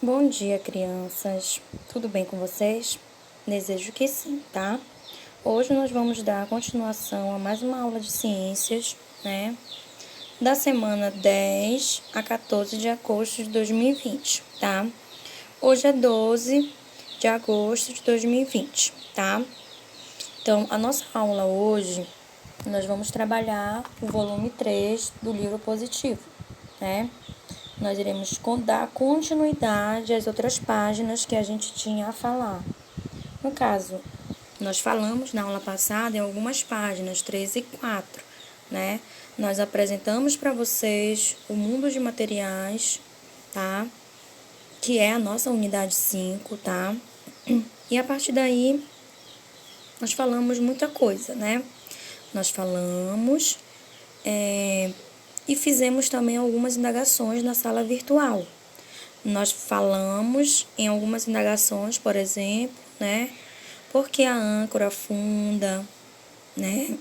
Bom dia, crianças. Tudo bem com vocês? Desejo que sim, tá? Hoje nós vamos dar continuação a mais uma aula de ciências, né? Da semana 10 a 14 de agosto de 2020, tá? Hoje é 12 de agosto de 2020, tá? Então, a nossa aula hoje, nós vamos trabalhar o volume 3 do livro positivo, né? Nós iremos dar continuidade às outras páginas que a gente tinha a falar. No caso, nós falamos na aula passada em algumas páginas, 3 e 4, né? Nós apresentamos para vocês o mundo de materiais, tá? Que é a nossa unidade 5, tá? E a partir daí, nós falamos muita coisa, né? Nós falamos e fizemos também algumas indagações na sala virtual. Nós falamos em algumas indagações, por exemplo, né? Por que a âncora afunda, né?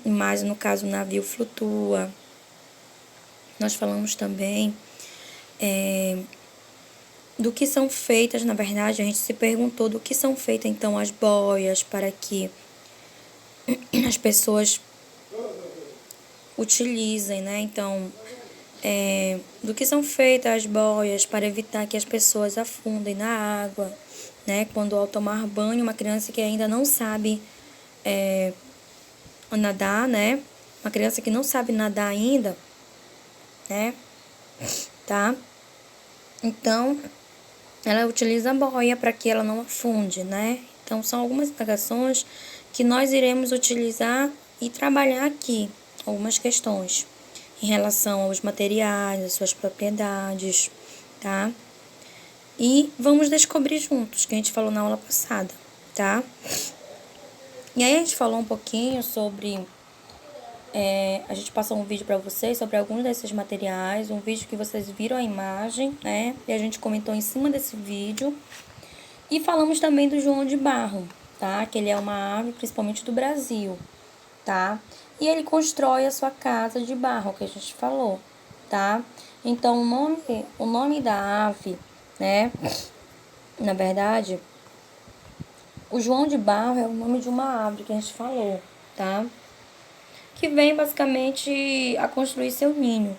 Mas no caso o navio flutua. Nós falamos também do que são feitas, na verdade, a gente se perguntou do que são feitas então as boias para que as pessoas utilizem, né? Então, do que são feitas as boias para evitar que as pessoas afundem na água, né? Quando ao tomar banho, uma criança que ainda não sabe nadar, né? Uma criança que não sabe nadar ainda, né? Tá? Então, ela utiliza a boia para que ela não afunde, né? Então, são algumas indagações que nós iremos utilizar e trabalhar aqui, algumas questões em relação aos materiais, às suas propriedades, tá? E vamos descobrir juntos, que a gente falou na aula passada, tá? E aí a gente falou um pouquinho sobre... a gente passou um vídeo para vocês sobre alguns desses materiais, um vídeo que vocês viram a imagem, né? E a gente comentou em cima desse vídeo. E falamos também do João de Barro, tá? Que ele é uma ave, principalmente do Brasil, tá? E ele constrói a sua casa de barro, que a gente falou, tá? Então, o nome da ave, né? Na verdade, o João de Barro é o nome de uma ave que a gente falou, tá? Que vem basicamente a construir seu ninho,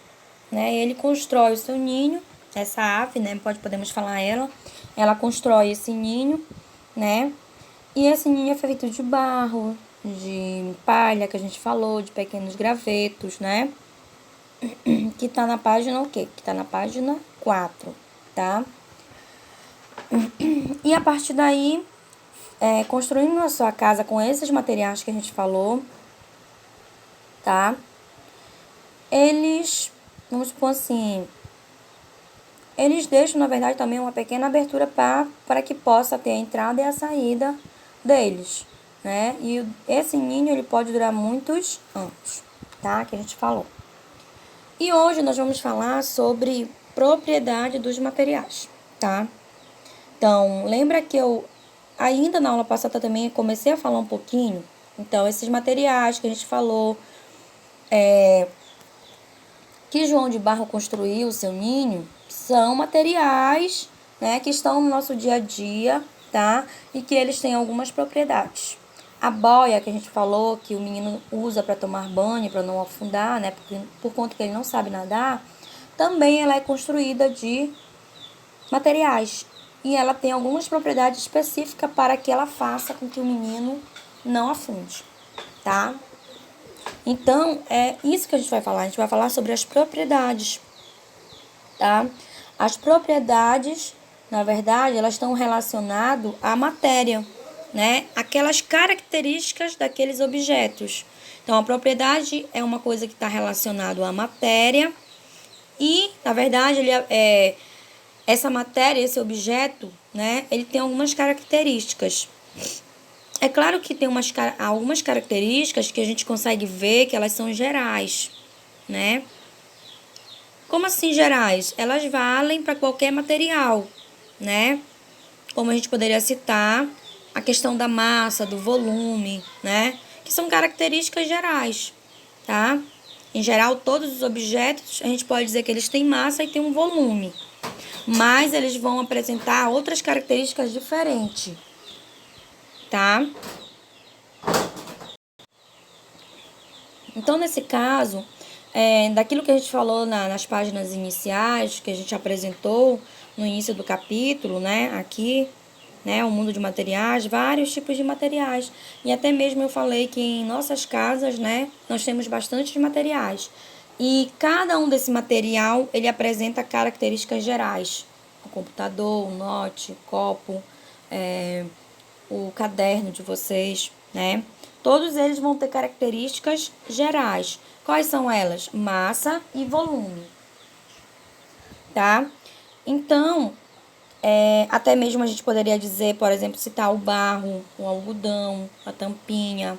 né? Ele constrói o seu ninho, essa ave, né? Podemos falar ela constrói esse ninho, né? E esse ninho é feito de barro, de palha, que a gente falou, de pequenos gravetos, né? Que tá na página o quê? Que tá na página 4, tá? E a partir daí, construindo a sua casa com esses materiais que a gente falou, tá? Eles, vamos supor assim, eles deixam, na verdade, também uma pequena abertura para que possa ter a entrada e a saída deles, né? E esse ninho, ele pode durar muitos anos, tá? Que a gente falou. E hoje nós vamos falar sobre propriedade dos materiais, tá? Então, lembra que eu, ainda na aula passada também, comecei a falar um pouquinho? Então, esses materiais que a gente falou, que João de Barro construiu o seu ninho, são materiais, né, que estão no nosso dia a dia, tá? E que eles têm algumas propriedades. A boia que a gente falou, que o menino usa para tomar banho, para não afundar, né, por conta que ele não sabe nadar, também ela é construída de materiais. E ela tem algumas propriedades específicas para que ela faça com que o menino não afunde, tá? Então, é isso que a gente vai falar. A gente vai falar sobre as propriedades, tá? As propriedades, na verdade, elas estão relacionadas à matéria, né? Aquelas características daqueles objetos. Então, a propriedade é uma coisa que está relacionada à matéria e, na verdade, essa matéria, esse objeto, né? Ele tem algumas características. É claro que tem algumas características que a gente consegue ver que elas são gerais, né? Como assim gerais? Elas valem para qualquer material, né? Como a gente poderia citar a questão da massa, do volume, né? Que são características gerais, tá? Em geral, todos os objetos, a gente pode dizer que eles têm massa e têm um volume. mas eles vão apresentar outras características diferentes, tá? Então, nesse caso, daquilo que a gente falou nas páginas iniciais, que a gente apresentou no início do capítulo, né, aqui, né, o mundo de materiais, vários tipos de materiais. E até mesmo eu falei que em nossas casas, né, nós temos bastante materiais. E cada um desse material, ele apresenta características gerais. O computador, o note, o copo, o caderno de vocês, né? Todos eles vão ter características gerais. Quais são elas? Massa e volume, tá? Então, até mesmo a gente poderia dizer, por exemplo, citar o barro, o algodão, a tampinha,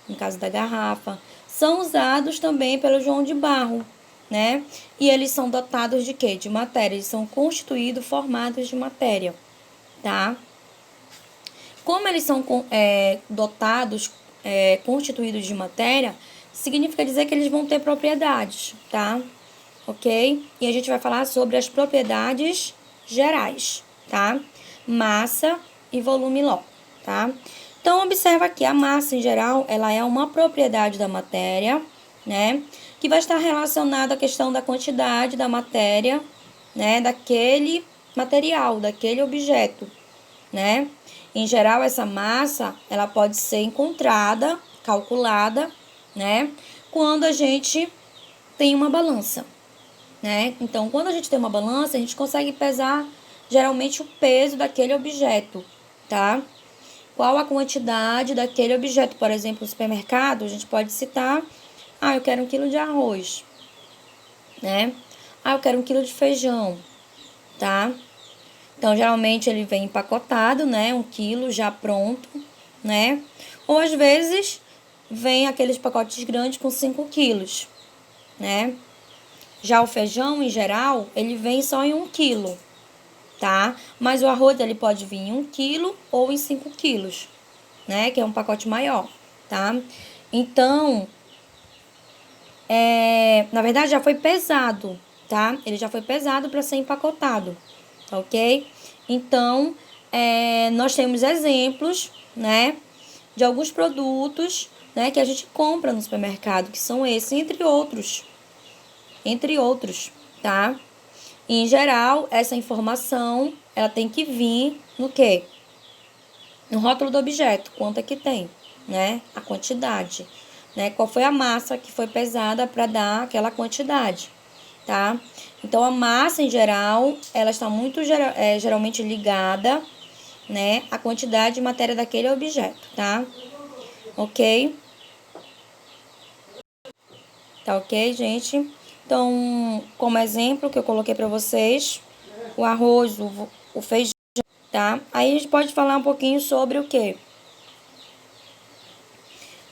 no caso da garrafa, são usados também pelo João de Barro, né? E eles são dotados de quê? De matéria. Eles são constituídos, formados de matéria, tá? Como eles são dotados, constituídos de matéria, significa dizer que eles vão ter propriedades, tá? Ok? E a gente vai falar sobre as propriedades gerais, tá? Massa e volume Ló, tá? Então, observa aqui, a massa em geral, ela é uma propriedade da matéria, né? Que vai estar relacionada à questão da quantidade da matéria, né? Daquele material, daquele objeto, né? Em geral, essa massa, ela pode ser encontrada, calculada, né? Quando a gente tem uma balança, né? Então, quando a gente tem uma balança, a gente consegue pesar geralmente o peso daquele objeto, tá? Qual a quantidade daquele objeto? Por exemplo, no supermercado, a gente pode citar, eu quero 1 quilo de arroz, né? Eu quero 1 quilo de feijão, tá? Então, geralmente ele vem empacotado, né? 1 quilo já pronto, né? Ou às vezes vem aqueles pacotes grandes com 5 quilos, né? Já o feijão, em geral, ele vem só em 1 quilo, tá? Mas o arroz, ele pode vir em 1 quilo ou em 5 quilos, né? Que é um pacote maior, tá? Então, na verdade, já foi pesado, tá? Ele já foi pesado para ser empacotado, ok? Então, nós temos exemplos, né? De alguns produtos, né? Que a gente compra no supermercado, que são esses, entre outros, tá? E, em geral, essa informação, ela tem que vir no quê? No rótulo do objeto, quanto é que tem, né? A quantidade, né? Qual foi a massa que foi pesada para dar aquela quantidade, tá? Então, a massa, em geral, ela está muito geralmente ligada, né? À quantidade de matéria daquele objeto, tá? Ok? Tá ok, gente? Então, como exemplo que eu coloquei para vocês, o arroz, o feijão, tá? Aí a gente pode falar um pouquinho sobre o quê?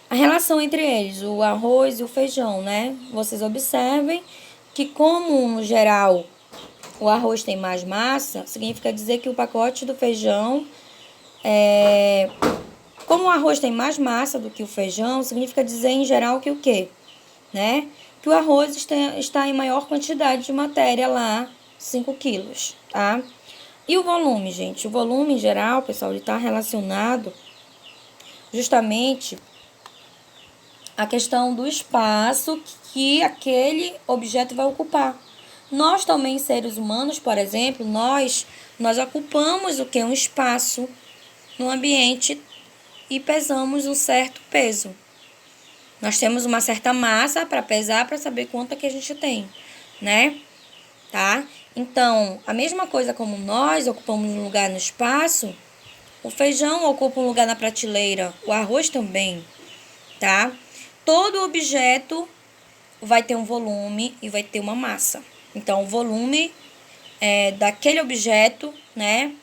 A relação entre eles, o arroz e o feijão, né? Vocês observem que, como no geral o arroz tem mais massa, significa dizer que o pacote do feijão como o arroz tem mais massa do que o feijão, significa dizer em geral que o quê? Né? Que o arroz está em maior quantidade de matéria lá, 5 quilos, tá? E o volume, gente? O volume, em geral, pessoal, ele está relacionado justamente à questão do espaço que aquele objeto vai ocupar. Nós também, seres humanos, por exemplo, nós ocupamos o que? Um espaço no ambiente e pesamos um certo peso. Nós temos uma certa massa para pesar, para saber quanto é que a gente tem, né? Tá? Então, a mesma coisa como nós ocupamos um lugar no espaço, o feijão ocupa um lugar na prateleira, o arroz também, tá? Todo objeto vai ter um volume e vai ter uma massa. Então, o volume daquele objeto, né?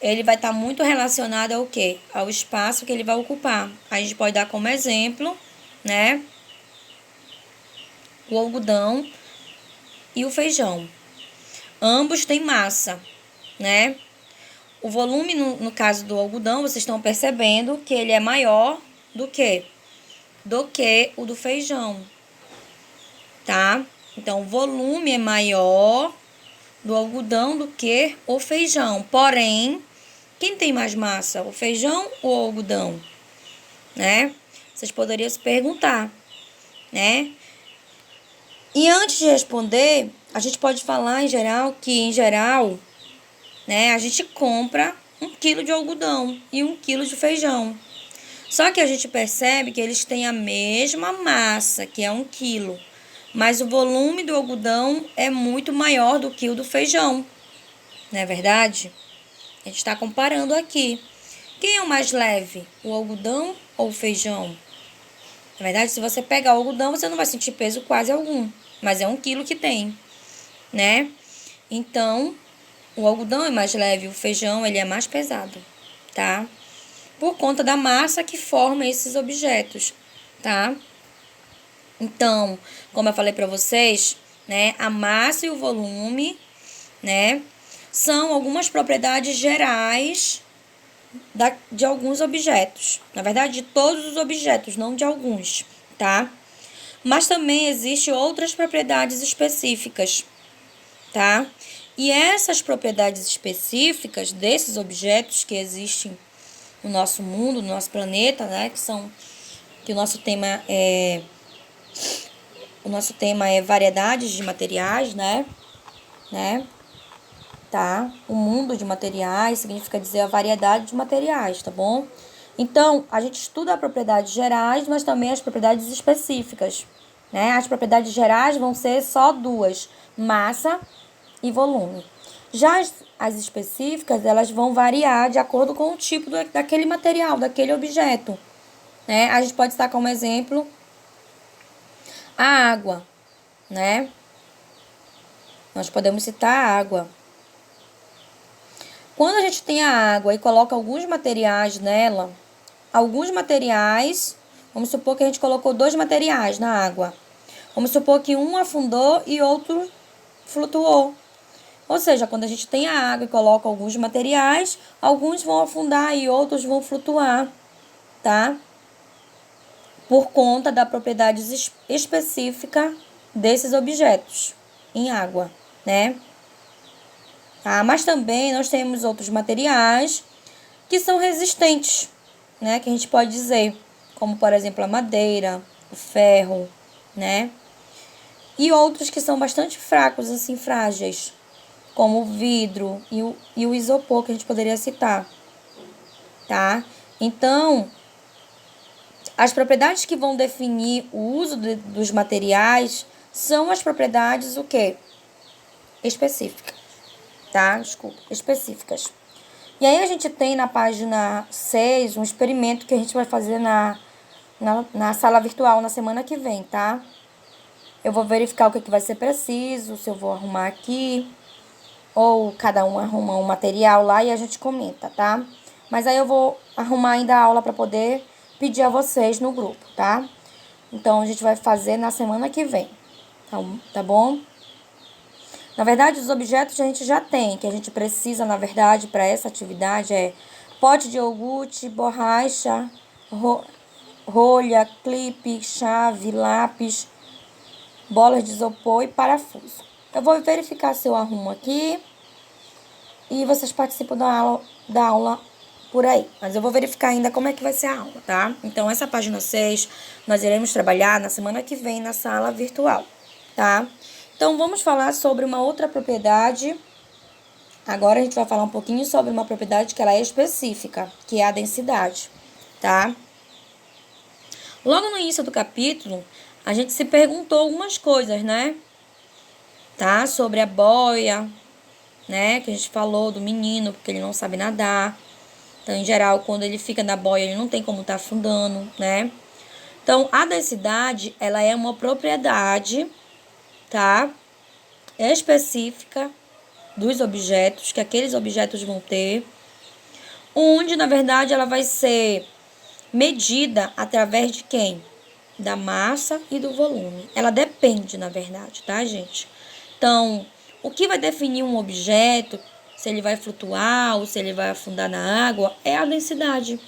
Ele vai estar muito relacionado ao quê? Ao espaço que ele vai ocupar. A gente pode dar como exemplo, né? O algodão e o feijão. Ambos têm massa, né? O volume, no caso do algodão, vocês estão percebendo que ele é maior do que o do feijão, tá? Então, o volume é maior do algodão do que o feijão. Porém, quem tem mais massa, o feijão ou o algodão? Né? Vocês poderiam se perguntar, né? E antes de responder, a gente pode falar em geral, né, a gente compra 1 quilo de algodão e 1 quilo de feijão. Só que a gente percebe que eles têm a mesma massa, que é 1 quilo, mas o volume do algodão é muito maior do que o do feijão, não é verdade? A gente está comparando aqui. Quem é o mais leve, o algodão ou o feijão? Na verdade, se você pegar o algodão, você não vai sentir peso quase algum, mas é 1 quilo que tem, né? Então, o algodão é mais leve, o feijão ele é mais pesado, tá? Por conta da massa que forma esses objetos, tá? Então, como eu falei para vocês, né, a massa e o volume, né, são algumas propriedades gerais de alguns objetos. Na verdade, de todos os objetos, não de alguns, tá? Mas também existem outras propriedades específicas, tá? E essas propriedades específicas desses objetos que existem no nosso mundo, no nosso planeta, né, que o nosso tema é variedades de materiais, né? Tá? O mundo de materiais significa dizer a variedade de materiais, tá bom? Então, a gente estuda as propriedades gerais, mas também as propriedades específicas, né? As propriedades gerais vão ser só duas: massa e volume. Já as específicas, elas vão variar de acordo com o tipo daquele material, daquele objeto, né? A gente pode citar como exemplo a água, né? Nós podemos citar a água. Quando a gente tem a água e coloca alguns materiais nela, vamos supor que a gente colocou 2 materiais na água. Vamos supor que um afundou e outro flutuou. Ou seja, quando a gente tem a água e coloca alguns materiais, alguns vão afundar e outros vão flutuar, tá? Por conta da propriedade específica desses objetos em água, né? Tá? Mas também nós temos outros materiais que são resistentes, né? Que a gente pode dizer, como por exemplo a madeira, o ferro, né? E outros que são bastante fracos, assim, frágeis, como o vidro e o isopor, que a gente poderia citar, tá? Então, as propriedades que vão definir o uso dos materiais são as propriedades, o quê? Específicas, tá? Desculpa, específicas. E aí a gente tem na página 6 um experimento que a gente vai fazer na sala virtual na semana que vem, tá? Eu vou verificar o que vai ser preciso, se eu vou arrumar aqui, ou cada um arruma um material lá e a gente comenta, tá? Mas aí eu vou arrumar ainda a aula para poder pedir a vocês no grupo, tá? Então, a gente vai fazer na semana que vem, tá bom? Na verdade, os objetos a gente já tem, que a gente precisa, na verdade, para essa atividade pote de iogurte, borracha, rolha, clipe, chave, lápis, bolas de isopor e parafuso. Eu vou verificar se eu arrumo aqui e vocês participam da aula por aí. Mas eu vou verificar ainda como é que vai ser a aula, tá? Então, essa página 6 nós iremos trabalhar na semana que vem na sala virtual, tá? Então, vamos falar sobre uma outra propriedade. Agora, a gente vai falar um pouquinho sobre uma propriedade que ela é específica, que é a densidade, tá? Logo no início do capítulo, a gente se perguntou algumas coisas, né? Tá? Sobre a boia, né? Que a gente falou do menino, porque ele não sabe nadar. Então, em geral, quando ele fica na boia, ele não tem como estar afundando, né? Então, a densidade, ela é uma propriedade, tá? Específica dos objetos, que aqueles objetos vão ter, onde, na verdade, ela vai ser medida através de quem? Da massa e do volume. Ela depende, na verdade, tá, gente? Então, o que vai definir um objeto, se ele vai flutuar ou se ele vai afundar na água, é a densidade,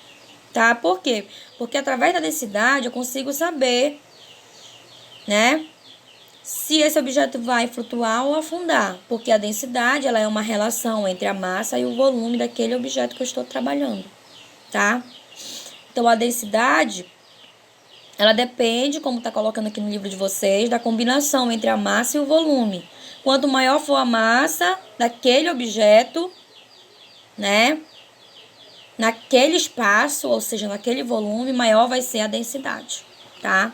tá? Por quê? Porque através da densidade eu consigo saber, né, se esse objeto vai flutuar ou afundar, porque a densidade ela é uma relação entre a massa e o volume daquele objeto que eu estou trabalhando, tá? Então, a densidade, ela depende, como está colocando aqui no livro de vocês, da combinação entre a massa e o volume. Quanto maior for a massa daquele objeto, né, naquele espaço, ou seja, naquele volume, maior vai ser a densidade, tá?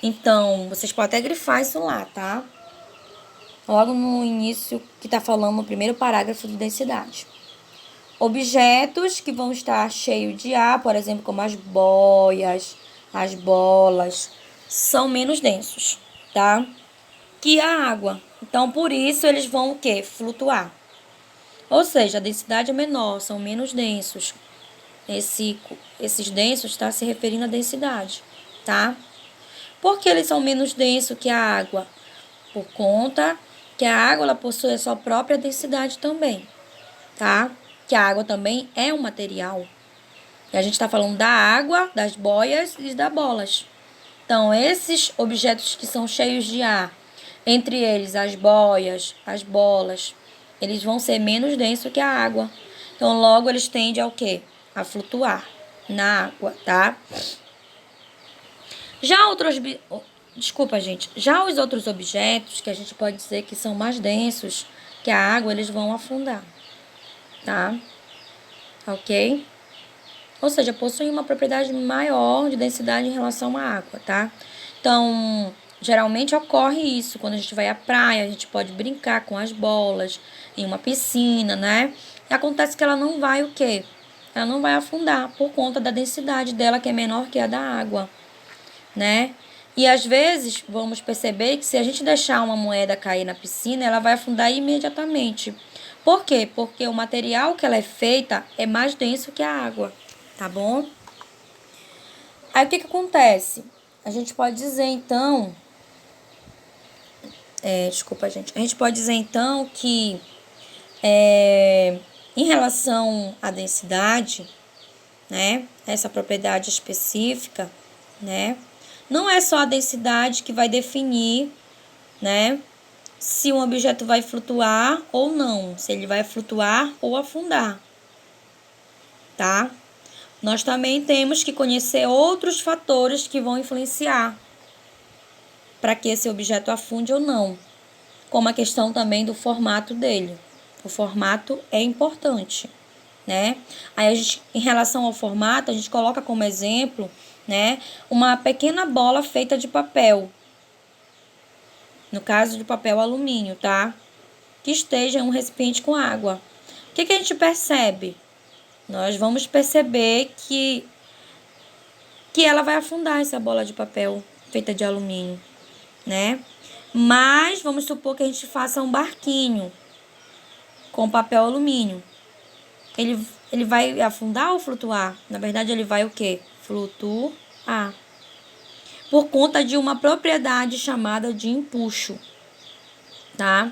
Então, vocês podem até grifar isso lá, tá? Logo no início, que está falando no primeiro parágrafo de densidade. Objetos que vão estar cheios de ar, por exemplo, como as boias, as bolas, são menos densos, tá? Que a água. Então, por isso, eles vão o quê? Flutuar. Ou seja, a densidade é menor, são menos densos. Esses densos está se referindo à densidade, tá? Por que eles são menos densos que a água? Por conta que a água ela possui a sua própria densidade também, tá? Que a água também é um material. E a gente está falando da água, das boias e das bolas. Então, esses objetos que são cheios de ar, entre eles as boias, as bolas, eles vão ser menos densos que a água. Então, logo eles tendem ao quê? A flutuar na água, tá? Já outros... Desculpa, gente. Já os outros objetos, que a gente pode dizer que são mais densos que a água, eles vão afundar, tá? Ok? Ou seja, possuem uma propriedade maior de densidade em relação à água, tá? Então, geralmente ocorre isso. Quando a gente vai à praia, a gente pode brincar com as bolas em uma piscina, né? E acontece que ela não vai o quê? Ela não vai afundar por conta da densidade dela, que é menor que a da água, né? E às vezes, vamos perceber que se a gente deixar uma moeda cair na piscina, ela vai afundar imediatamente. Por quê? Porque o material que ela é feita é mais denso que a água, tá bom? Aí o que acontece? A gente pode dizer então... desculpa, gente. A gente pode dizer então que em relação à densidade, né? Essa propriedade específica, né? Não é só a densidade que vai definir, né, se um objeto vai flutuar ou não, se ele vai flutuar ou afundar, tá? Nós também temos que conhecer outros fatores que vão influenciar para que esse objeto afunde ou não, como a questão também do formato dele. O formato é importante, né? Aí a gente, em relação ao formato, a gente coloca como exemplo, né, uma pequena bola feita de papel. No caso de papel alumínio, tá? Que esteja em um recipiente com água. O que a gente percebe? Nós vamos perceber que ela vai afundar essa bola de papel feita de alumínio, né? Mas vamos supor que a gente faça um barquinho com papel alumínio. Ele vai afundar ou flutuar? Na verdade, ele vai o quê? Flutuar. Por conta de uma propriedade chamada de empuxo, tá?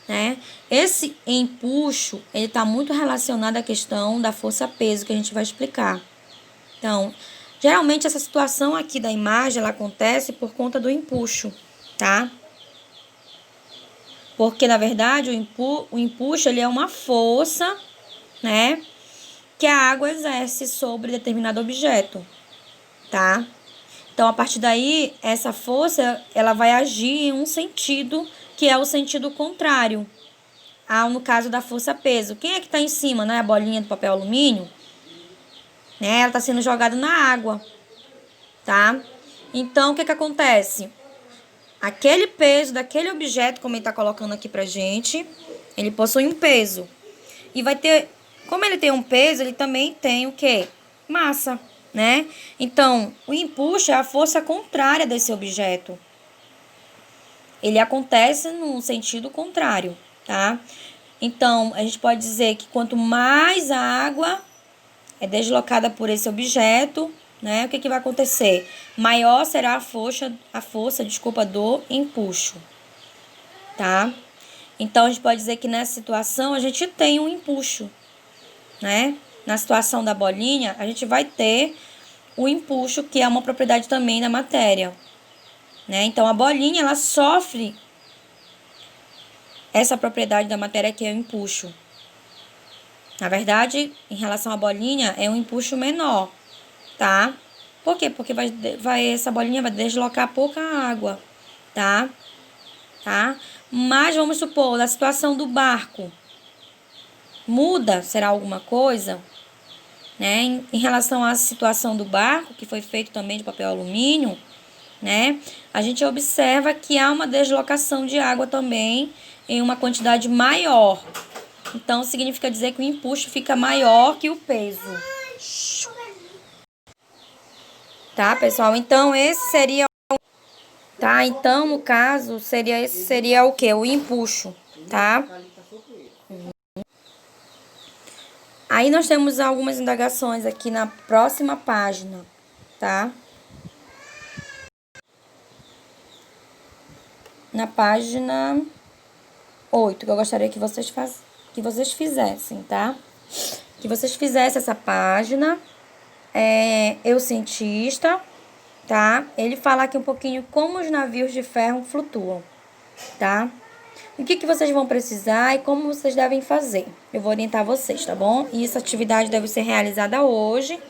Né? Esse empuxo, ele está muito relacionado à questão da força-peso, que a gente vai explicar. Então, geralmente essa situação aqui da imagem, ela acontece por conta do empuxo, tá? Porque, na verdade, o empuxo, ele é uma força, né, que a água exerce sobre determinado objeto, tá? Então, a partir daí, essa força, ela vai agir em um sentido, que é o sentido contrário ao, no caso da força-peso. Quem é que está em cima, né? A bolinha do papel alumínio, né? Ela está sendo jogada na água, tá? Então, o que acontece? Aquele peso daquele objeto, como ele está colocando aqui pra gente, ele possui um peso. E vai ter... Como ele tem um peso, ele também tem o quê? Massa, né? Então, o empuxo é a força contrária desse objeto. Ele acontece no sentido contrário, tá? Então, a gente pode dizer que quanto mais a água é deslocada por esse objeto, né? O que vai acontecer? Maior será a força do empuxo, tá? Então, a gente pode dizer que nessa situação a gente tem um empuxo, né? Na situação da bolinha, a gente vai ter o empuxo, que é uma propriedade também da matéria, né? Então, a bolinha, ela sofre essa propriedade da matéria que é o empuxo. Na verdade, em relação à bolinha, é um empuxo menor, tá? Por quê? Porque essa bolinha vai deslocar pouca água, tá? Mas vamos supor, na situação do barco, muda, será alguma coisa, né? Em relação à situação do barco, que foi feito também de papel alumínio, né? A gente observa que há uma deslocação de água também em uma quantidade maior. Então, significa dizer que o empuxo fica maior que o peso. Tá, pessoal? Então, esse seria... Tá? Então, no caso, esse seria o quê? O empuxo, tá? Aí, nós temos algumas indagações aqui na próxima página, tá? Na página 8, que eu gostaria que vocês fizessem, tá? Que vocês fizessem essa página. Eu cientista, tá? Ele fala aqui um pouquinho como os navios de ferro flutuam, tá? O que vocês vão precisar e como vocês devem fazer. Eu vou orientar vocês, tá bom? E essa atividade deve ser realizada hoje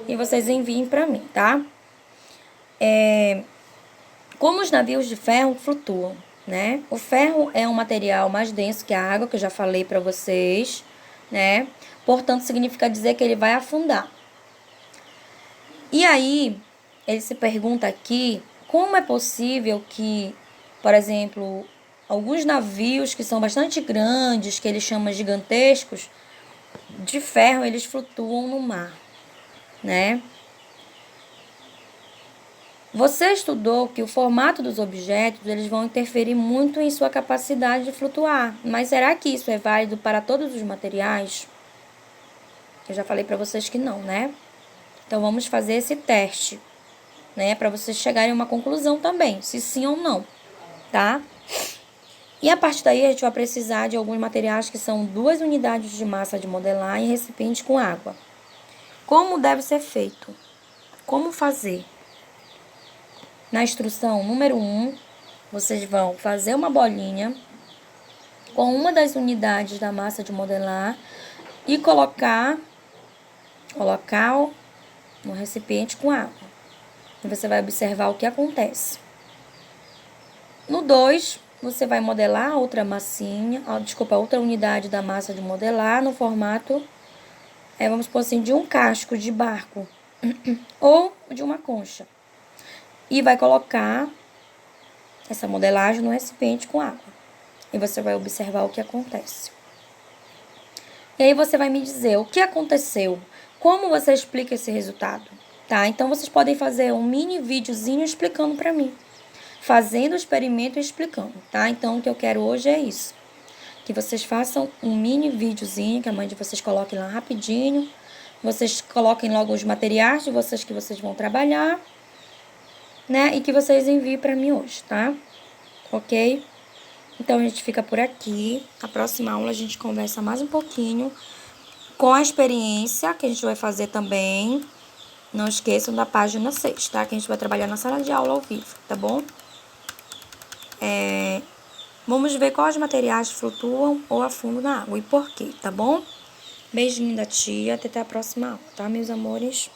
e vocês enviem pra mim, tá? Como os navios de ferro flutuam, né? O ferro é um material mais denso que a água, que eu já falei pra vocês, né? Portanto, significa dizer que ele vai afundar. E aí, ele se pergunta aqui, como é possível que, por exemplo, alguns navios que são bastante grandes, que ele chama gigantescos, de ferro, eles flutuam no mar, né? Você estudou que o formato dos objetos, eles vão interferir muito em sua capacidade de flutuar, mas será que isso é válido para todos os materiais? Eu já falei para vocês que não, né? Então, vamos fazer esse teste, né? Para vocês chegarem a uma conclusão também, se sim ou não, tá? E a partir daí, a gente vai precisar de alguns materiais que são 2 unidades de massa de modelar em recipiente com água. Como deve ser feito? Como fazer? Na instrução número 1, vocês vão fazer uma bolinha com uma das unidades da massa de modelar e colocar no recipiente com água. E você vai observar o que acontece. No 2, você vai modelar outra outra unidade da massa de modelar no formato, vamos supor assim, de um casco de barco ou de uma concha. E vai colocar essa modelagem no recipiente com água. E você vai observar o que acontece. E aí você vai me dizer o que aconteceu, como você explica esse resultado, tá? Então, vocês podem fazer um mini videozinho explicando pra mim. Fazendo o experimento e explicando, tá? Então, o que eu quero hoje é isso. Que vocês façam um mini videozinho, que a mãe de vocês coloque lá rapidinho. Vocês coloquem logo os materiais de vocês que vocês vão trabalhar, né? E que vocês enviem pra mim hoje, tá? Ok? Então, a gente fica por aqui. A próxima aula a gente conversa mais um pouquinho com a experiência que a gente vai fazer também. Não esqueçam da página 6, tá? Que a gente vai trabalhar na sala de aula ao vivo, tá bom? Vamos ver quais materiais flutuam ou afundam na água e por quê, tá bom? Beijinho da tia, até a próxima aula, tá, meus amores?